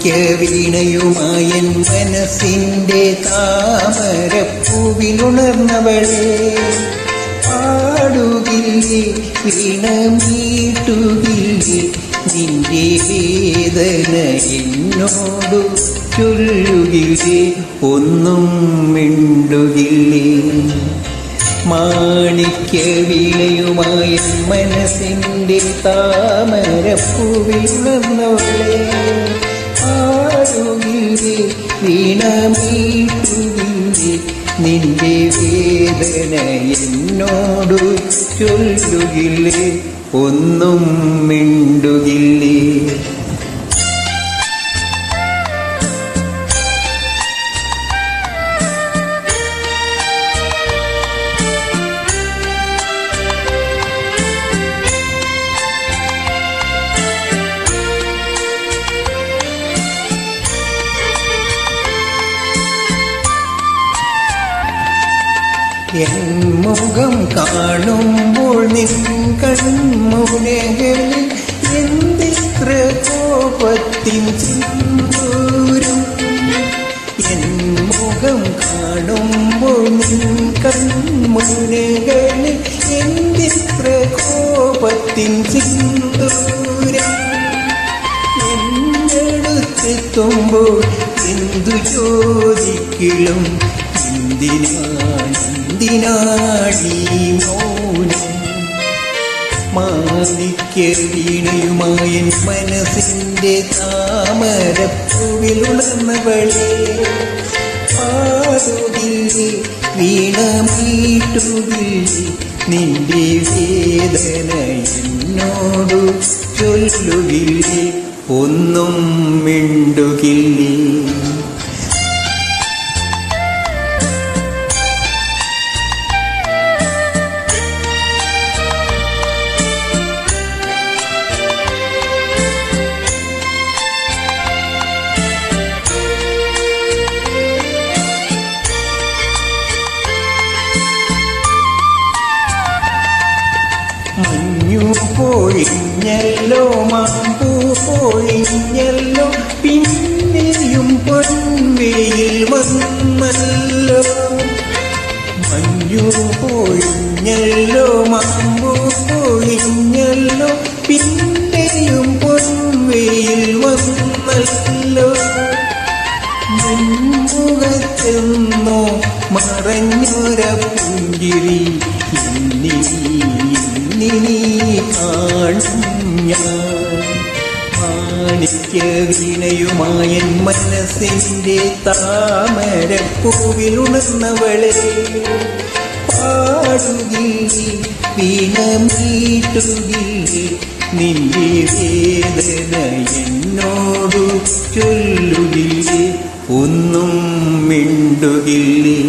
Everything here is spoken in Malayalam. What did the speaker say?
വീണയുമായൻ മനസ്സിൻ്റെ താമരപ്പൂവിലുണർന്നവളെ പാടുകില്ലേ വീണമീട്ടുകില്ലേ നിന്റെ വേദന എന്നോടു ചൊല്ലുകില്ലേ ഒന്നും മിണ്ടുകില്ലേ മാണിക്യ വീണയുമായ മനസ്സിൻ്റെ താമരപ്പൂവിലുണർന്നവളെ പാടുകില്ലേ വീണമീട്ടുകില്ലേ നിന്റെ വേദന എന്നോടു ചൊല്ലുകില്ലേ ഒന്നും മിണ്ടുകില്ലേ എൻ മുഖം കാണുമ്പോൾ നിൻ കൺമുനകളിൽ എന്തിത്ര കോപത്തിൻ സിന്ദൂരം എൻ മുഖം കാണുമ്പോൾ നിൻ കൺമുനകളിൽ എന്തിത്ര കോപത്തിൻ സിന്ദൂരം എന്നടുത്തെത്തുമ്പോൾ എന്തു ചോദിക്കലും എന്തിനാണീ മൗനം മാണിക്യ വീണയുമായൻ മനസ്സിൻ്റെ താമരപ്പൂവിലുണർന്നവളെ പാടുകില്ലേ വീണമീട്ടുകില്ലേ നിന്റെ വേദന എന്നോടു ചൊല്ലുകില്ലേ ഒന്നും മിണ്ടുകില്ലേ മഞ്ഞു പൊഴിഞ്ഞല്ലോ മാമ്പൂ പൊഴിഞ്ഞല്ലോ പിന്നെയും പൊൻവെയിൽ വന്നല്ലോ മഞ്ഞു പൊഴിഞ്ഞല്ലോ മാമ്പൂ പൊഴിഞ്ഞല്ലോ പിന്നെയും പൊൻവെയിൽ വന്നല്ലോ മുൻമുഖത്തെന്നോ മറഞ്ഞൊര പുഞ്ചിരി നീ കാണും ഞാൻ മാണിക്യ വീണയുമായൻ മനസ്സിൻ്റെ താമരപ്പൂവിലുണർന്നവളെ പാടുകില്ലേ വീണമീട്ടുകില്ലേ നിന്റെ വേദന എന്നോടു ചൊല്ലുകില്ലേ ഒന്നും മിണ്ടുകില്ലേ